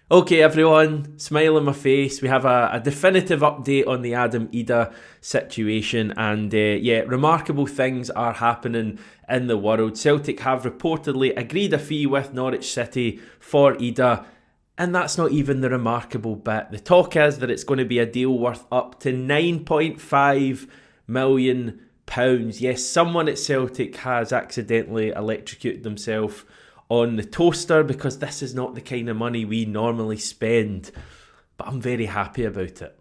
Okay, everyone, smile on my face. We have a definitive update on the Adam Idah situation, and remarkable things are happening in the world. Celtic have reportedly agreed a fee with Norwich City for Idah, and that's not even the remarkable bit. The talk is that it's going to be a deal worth up to £9.5 million. Yes, someone at Celtic has accidentally electrocuted themselves on the toaster, because this is not the kind of money we normally spend, but I'm very happy about it.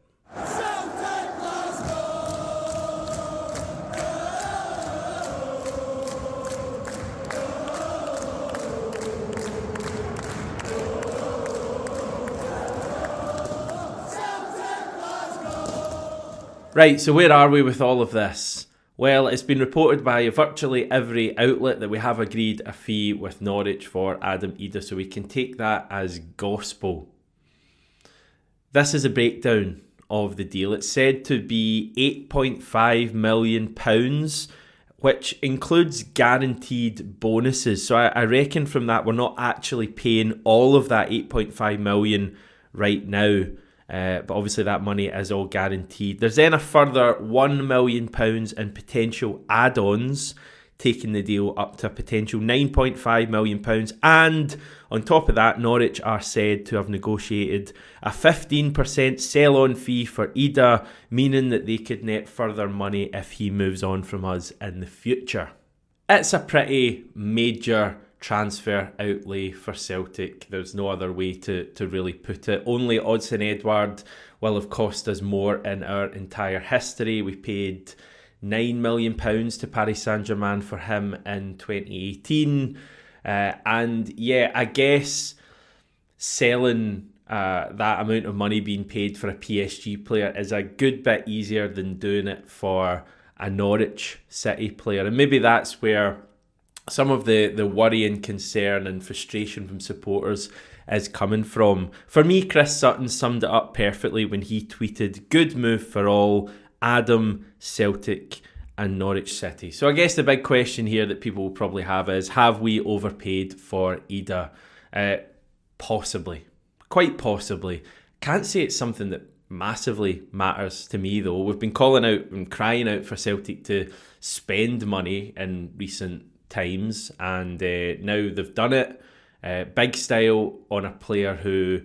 Right, so where are we with all of this? Well, it's been reported by virtually every outlet that we have agreed a fee with Norwich for Adam Idah, so we can take that as gospel. This is a breakdown of the deal. It's said to be £8.5 million, which includes guaranteed bonuses. So I reckon from that we're not actually paying all of that £8.5 million right now. But obviously that money is all guaranteed. There's then a further £1 million in potential add-ons, taking the deal up to a potential £9.5 million. And on top of that, Norwich are said to have negotiated a 15% sell-on fee for Idah, meaning that they could net further money if he moves on from us in the future. It's a pretty major transfer outlay for Celtic. There's no other way to really put it. Only Odsonne Edouard will have cost us more in our entire history. We paid £9 million to Paris Saint-Germain for him in 2018. I guess selling that amount of money being paid for a PSG player is a good bit easier than doing it for a Norwich City player. And maybe that's where some of the worry and concern and frustration from supporters is coming from. For me, Chris Sutton summed it up perfectly when he tweeted, "Good move for all, Adam, Celtic and Norwich City." So I guess the big question here that people will probably have is, have we overpaid for Idah? Possibly. Quite possibly. Can't say it's something that massively matters to me though. We've been calling out and crying out for Celtic to spend money in recent times, and now they've done it. Big style on a player who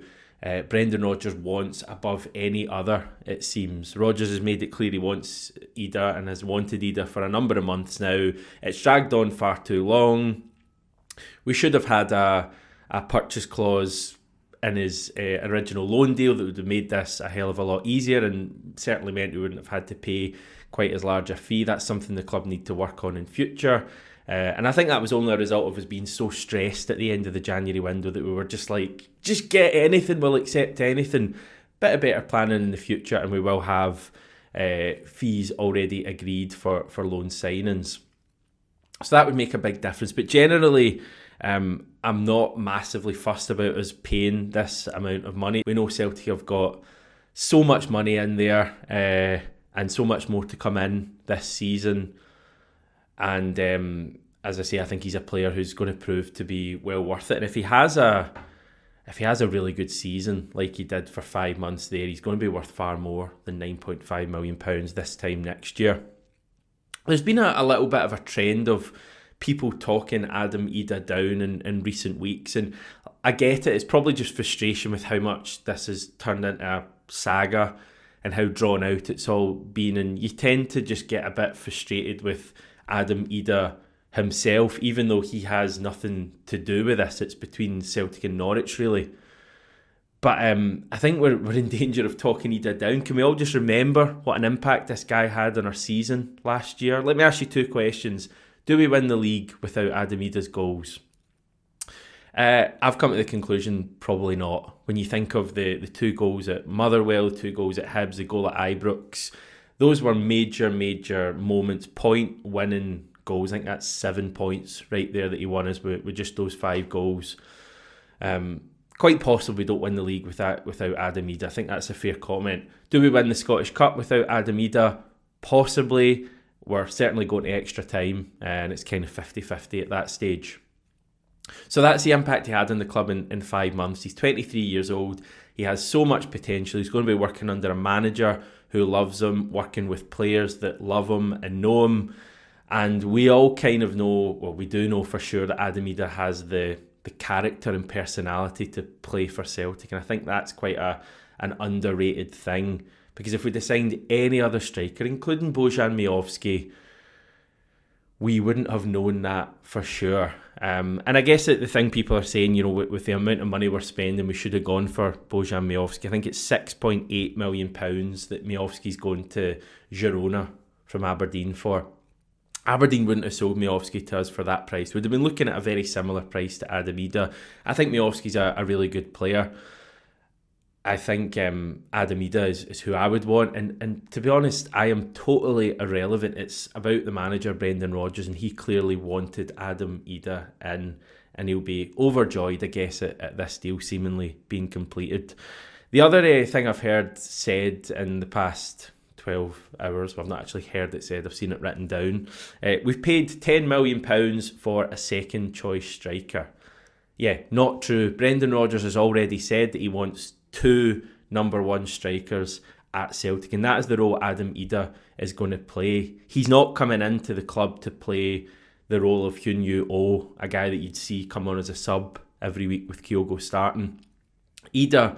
Brendan Rodgers wants above any other, it seems. Rodgers has made it clear he wants Idah and has wanted Idah for a number of months now. It's dragged on far too long. We should have had a purchase clause in his original loan deal that would have made this a hell of a lot easier, and certainly meant we wouldn't have had to pay quite as large a fee. That's something the club need to work on in future. And I think that was only a result of us being so stressed at the end of the January window that we were just like, just get anything, we'll accept anything. Bit of better planning in the future, and we will have fees already agreed for loan signings. So that would make a big difference. But generally, I'm not massively fussed about us paying this amount of money. We know Celtic have got so much money in there and so much more to come in this season. And as I say, I think he's a player who's going to prove to be well worth it. And if he has a really good season like he did for 5 months there, he's going to be worth far more than £9.5 million this time next year. There's been a little bit of a trend of people talking Adam Idah down in recent weeks, and I get it. It's probably just frustration with how much this has turned into a saga and how drawn out it's all been, and you tend to just get a bit frustrated with Adam Idah himself, even though he has nothing to do with this. It's between Celtic and Norwich, really. But I think we're in danger of talking Idah down. Can we all just remember what an impact this guy had on our season last year? Let me ask you 2 questions. Do we win the league without Adam Idah's goals? I've come to the conclusion probably not. When you think of the 2 goals at Motherwell, 2 goals at Hibs, the goal at Ibrox, those were major moments, point-winning goals. I think that's 7 points right there that he won us with just those 5 goals. Quite possibly we don't win the league without Adam Idah. I think that's a fair comment. Do we win the Scottish Cup without Adam Idah? Possibly. We're certainly going to extra time, and it's kind of 50-50 at that stage. So that's the impact he had on the club in 5 months. He's 23 years old. He has so much potential. He's going to be working under a manager who loves him, working with players that love him and know him. And we all kind of know, well, we do know for sure that Adam Idah has the character and personality to play for Celtic. And I think that's quite an underrated thing. Because if we'd assigned any other striker, including Bojan Miovski, we wouldn't have known that for sure. And I guess the thing people are saying, with the amount of money we're spending, we should have gone for Bojan Miovski. I think it's £6.8 million that Miovski's going to Girona from Aberdeen for. Aberdeen wouldn't have sold Miovski to us for that price. We'd have been looking at a very similar price to Adam Idah. I think Miovski's a really good player. I think Adam Idah is who I would want. And to be honest, I am totally irrelevant. It's about the manager, Brendan Rodgers, and he clearly wanted Adam Idah in, and he'll be overjoyed, I guess, at this deal seemingly being completed. The other thing I've heard said in the past 12 hours, well, I've not actually heard it said, I've seen it written down. We've paid £10 million for a second choice striker. Yeah, not true. Brendan Rodgers has already said that he wants 2 number 1 strikers at Celtic, and that is the role Adam Idah is going to play. He's not coming into the club to play the role of Hyun-Yoo, a guy that you'd see come on as a sub every week with Kyogo starting. Idah,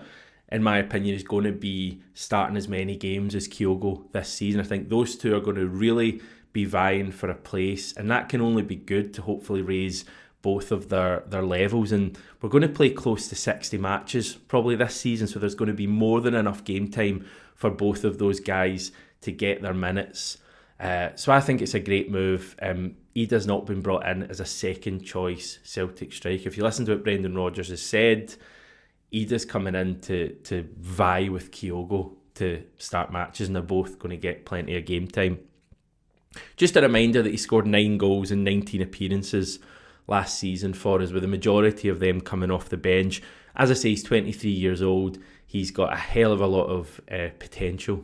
in my opinion, is going to be starting as many games as Kyogo this season. I think those two are going to really be vying for a place, and that can only be good to hopefully raise both of their levels. And we're going to play close to 60 matches probably this season, so there's going to be more than enough game time for both of those guys to get their minutes. So I think it's a great move. Idah's not been brought in as a second choice Celtic striker. If you listen to what Brendan Rodgers has said, Idah's coming in to vie with Kyogo to start matches, and they're both going to get plenty of game time. Just a reminder that he scored 9 goals in 19 appearances last season for us, with the majority of them coming off the bench. As I say, he's 23 years old. He's got a hell of a lot of potential.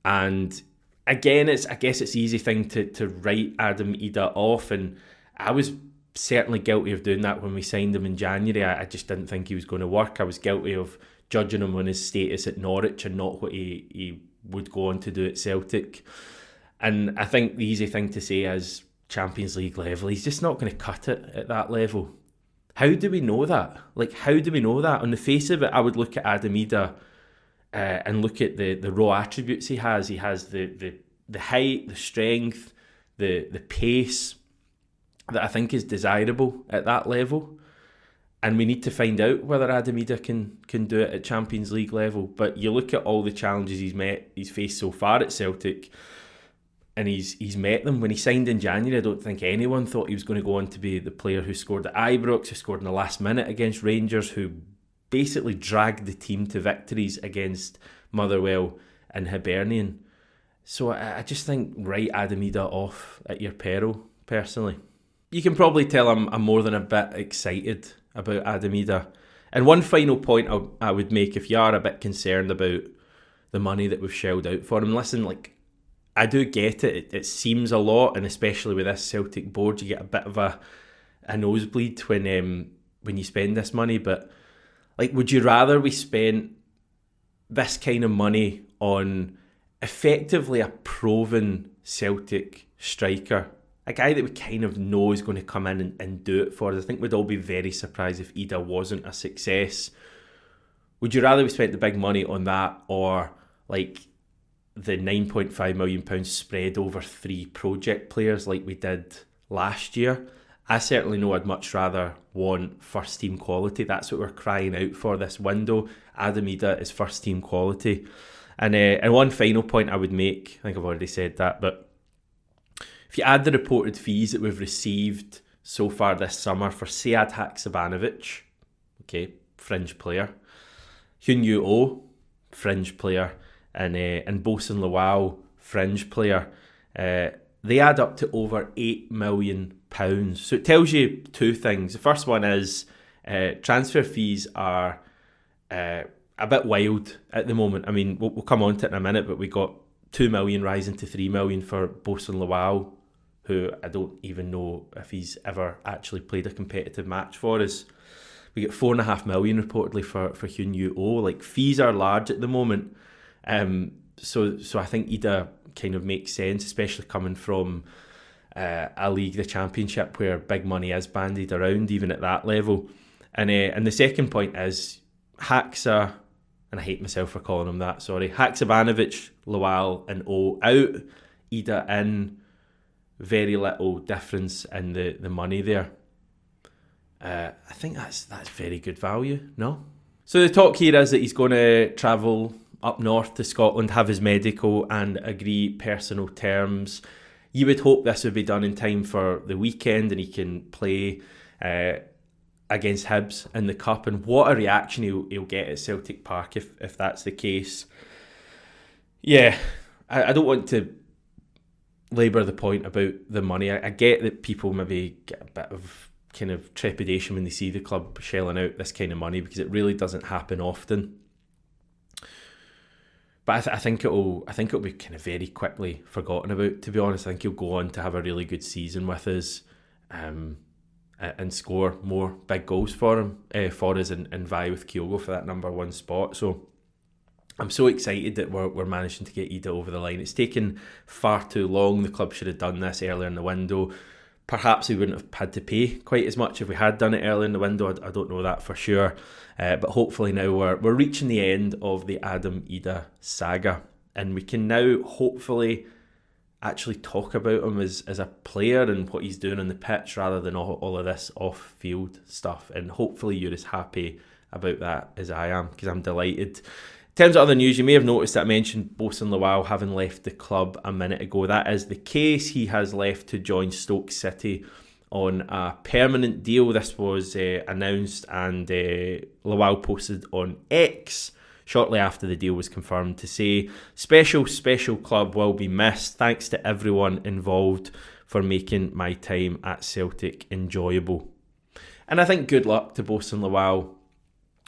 And again, I guess it's an easy thing to write Adam Idah off, and I was certainly guilty of doing that when we signed him in January. I just didn't think he was going to work. I was guilty of judging him on his status at Norwich and not what he would go on to do at Celtic. And I think the easy thing to say is Champions League level. He's just not going to cut it at that level. How do we know that? How do we know that? On the face of it, I would look at Adam Idah and look at the raw attributes he has. He has the height, the strength, the pace that I think is desirable at that level. And we need to find out whether Adam Idah can do it at Champions League level. But you look at all the challenges he's faced so far at Celtic, and he's met them. When he signed in January, I don't think anyone thought he was going to go on to be the player who scored at Ibrox, who scored in the last minute against Rangers, who basically dragged the team to victories against Motherwell and Hibernian. So I just think write Adam Idah off at your peril, personally. You can probably tell I'm more than a bit excited about Adam Idah. And one final point I would make, if you are a bit concerned about the money that we've shelled out for him, listen, I do get it. It seems a lot, and especially with this Celtic board, you get a bit of a nosebleed when you spend this money. But would you rather we spent this kind of money on effectively a proven Celtic striker, a guy that we kind of know is going to come in and do it for us? I think we'd all be very surprised if Idah wasn't a success. Would you rather we spent the big money on that, or the £9.5 million spread over 3 project players like we did last year? I certainly know I'd much rather want first team quality. That's what we're crying out for this window. Adam Idah is first team quality. And one final point I would make, I think I've already said that, but if you add the reported fees that we've received so far this summer for Sead Haksabanovic, okay, fringe player, Hyun-Yoo, fringe player, and Bosun Lawal, fringe player, they add up to over £8 million. So it tells you 2 things. The first one is transfer fees are a bit wild at the moment. I mean, we'll come on to it in a minute, but we got £2 million rising to £3 million for Bosun Lawal, who I don't even know if he's ever actually played a competitive match for us. We get $4.5 million reportedly for Hyun Yoo-oh. Like, fees are large at the moment. So I think Idah kind of makes sense, especially coming from a league, the Championship, where big money is bandied around even at that level. And the second point is Haxa, and I hate myself for calling him that, sorry. Haksabanovic, Lawal and O out, Idah in. Very little difference in the money there. I think that's very good value, no? So the talk here is that he's going to travel up north to Scotland, have his medical and agree personal terms. You would hope this would be done in time for the weekend and he can play against Hibs in the Cup. And what a reaction he'll get at Celtic Park if that's the case. Yeah, I don't want to labour the point about the money. I get that people maybe get a bit of kind of trepidation when they see the club shelling out this kind of money, because it really doesn't happen often. But I think it'll be kind of very quickly forgotten about, to be honest. I think he'll go on to have a really good season with us, and score more big goals for us and vie with Kyogo for that number one spot. So I'm so excited that we're managing to get Idah over the line. It's taken far too long. The club should have done this earlier in the window. Perhaps we wouldn't have had to pay quite as much if we had done it early in the window. I don't know that for sure. But hopefully now we're reaching the end of the Adam Idah saga. And we can now hopefully actually talk about him as a player and what he's doing on the pitch, rather than all of this off-field stuff. And hopefully you're as happy about that as I am, because I'm delighted. In terms of other news, you may have noticed that I mentioned Bosun Lawal having left the club a minute ago. That is the case. He has left to join Stoke City on a permanent deal. This was announced, and Lawal posted on X shortly after the deal was confirmed to say, special club will be missed. Thanks to everyone involved for making my time at Celtic enjoyable. And I think good luck to Bosun Lawal.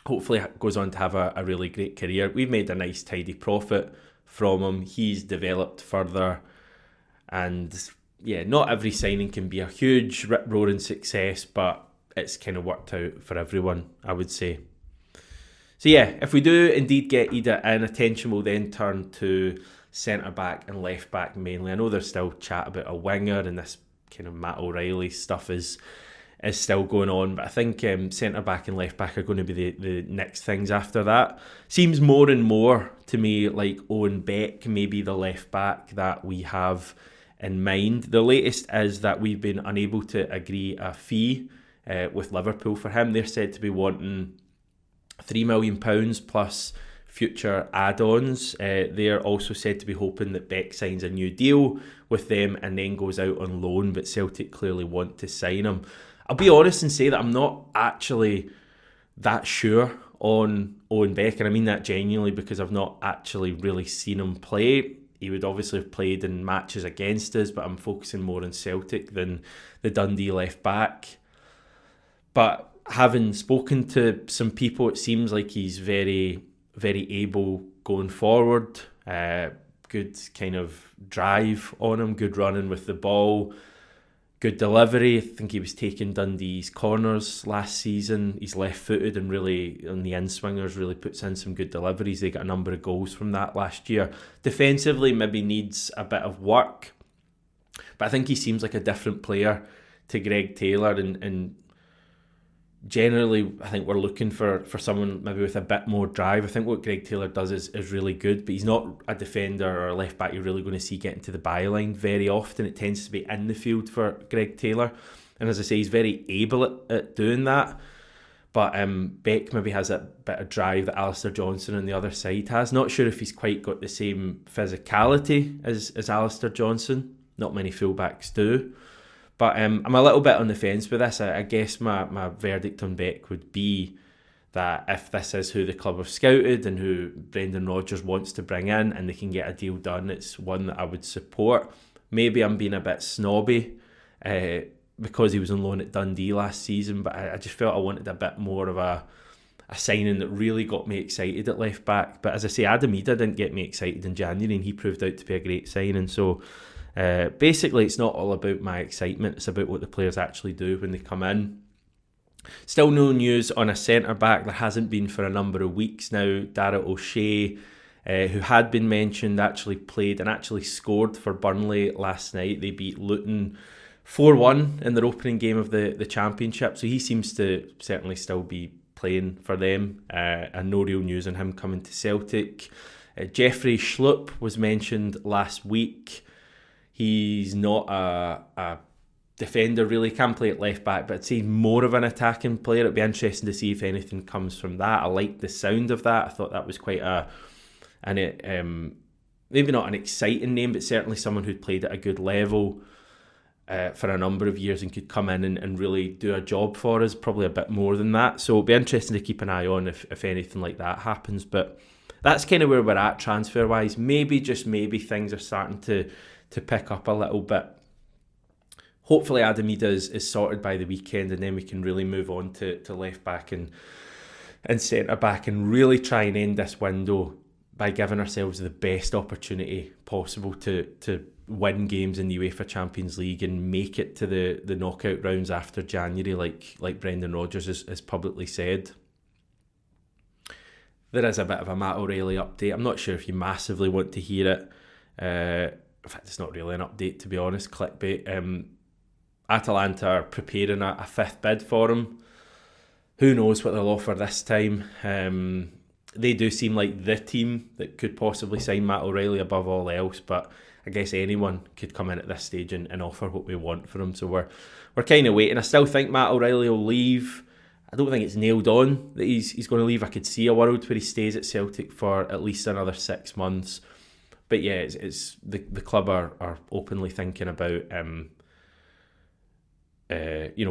Hopefully goes on to have a really great career. We've made a nice tidy profit from him. He's developed further, and yeah, not every signing can be a huge rip-roaring success, but it's kind of worked out for everyone, I would say. So yeah, if we do indeed get Idah in, attention will then turn to centre-back and left-back mainly. I know there's still chat about a winger, and this kind of Matt O'Reilly stuff is still going on, but I think centre-back and left-back are going to be the next things after that. Seems more and more to me like Owen Beck may be the left-back that we have in mind. The latest is that we've been unable to agree a fee with Liverpool for him. They're said to be wanting £3 million plus future add-ons. They're also said to be hoping that Beck signs a new deal with them and then goes out on loan, but Celtic clearly want to sign him. I'll be honest and say that I'm not actually that sure on Owen Beck, and I mean that genuinely because I've not actually really seen him play. He would obviously have played in matches against us, but I'm focusing more on Celtic than the Dundee left back. But having spoken to some people, it seems like he's very, very able going forward. Good kind of drive on him, good running with the ball. Good delivery. I think he was taking Dundee's corners last season. He's left-footed and really, on the in-swingers, really puts in some good deliveries. They got a number of goals from that last year. Defensively, maybe needs a bit of work. But I think he seems like a different player to Greg Taylor. And generally, I think we're looking for someone maybe with a bit more drive. I think what Greg Taylor does is really good, but he's not a defender or a left back you're really going to see getting to the byline very often. It tends to be in the field for Greg Taylor, and as I say, he's very able at doing that. But Beck maybe has a bit of drive that Alistair Johnson on the other side has. Not sure if he's quite got the same physicality as Alistair Johnson. Not many fullbacks do. But I'm a little bit on the fence with this. I guess my verdict on Beck would be that if this is who the club have scouted and who Brendan Rodgers wants to bring in and they can get a deal done, it's one that I would support. Maybe I'm being a bit snobby because he was on loan at Dundee last season, but I just felt I wanted a bit more of a signing that really got me excited at left back. But as I say, Adam Idah didn't get me excited in January, and he proved out to be a great signing. So Basically, it's not all about my excitement, it's about what the players actually do when they come in. Still no news on a centre-back. There hasn't been for a number of weeks now. Dara O'Shea, who had been mentioned, actually played and actually scored for Burnley last night. They beat Luton 4-1 in their opening game of the Championship, so he seems to certainly still be playing for them, and no real news on him coming to Celtic. Jeffrey Schlupp was mentioned last week. He's not a defender really, can play at left back, but I'd say more of an attacking player. It'd be interesting to see if anything comes from that. I like the sound of that. I thought that was quite maybe not an exciting name, but certainly someone who'd played at a good level for a number of years and could come in and really do a job for us, probably a bit more than that. So it'll be interesting to keep an eye on if anything like that happens. But that's kind of where we're at transfer-wise. Maybe, just maybe, things are starting to pick up a little bit. Hopefully Adam Idah is sorted by the weekend, and then we can really move on to left back and centre back and really try and end this window by giving ourselves the best opportunity possible to win games in the UEFA Champions League and make it to the knockout rounds after January, like Brendan Rodgers has publicly said. There is a bit of a Matt O'Reilly update. I'm not sure if you massively want to hear it. In fact, it's not really an update, to be honest. Clickbait. Atalanta are preparing a fifth bid for him. Who knows what they'll offer this time. They do seem like the team that could possibly sign Matt O'Reilly above all else, but I guess anyone could come in at this stage and offer what we want for him. So we're kind of waiting. I still think Matt O'Reilly will leave. I don't think it's nailed on that he's going to leave. I could see a world where he stays at Celtic for at least another 6 months. But yeah, it's the club are openly thinking about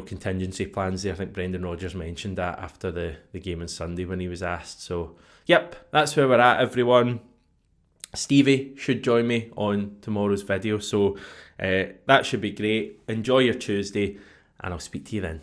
contingency plans there. I think Brendan Rodgers mentioned that after the game on Sunday when he was asked. So yep, that's where we're at, everyone. Stevie should join me on tomorrow's video, so that should be great. Enjoy your Tuesday, and I'll speak to you then.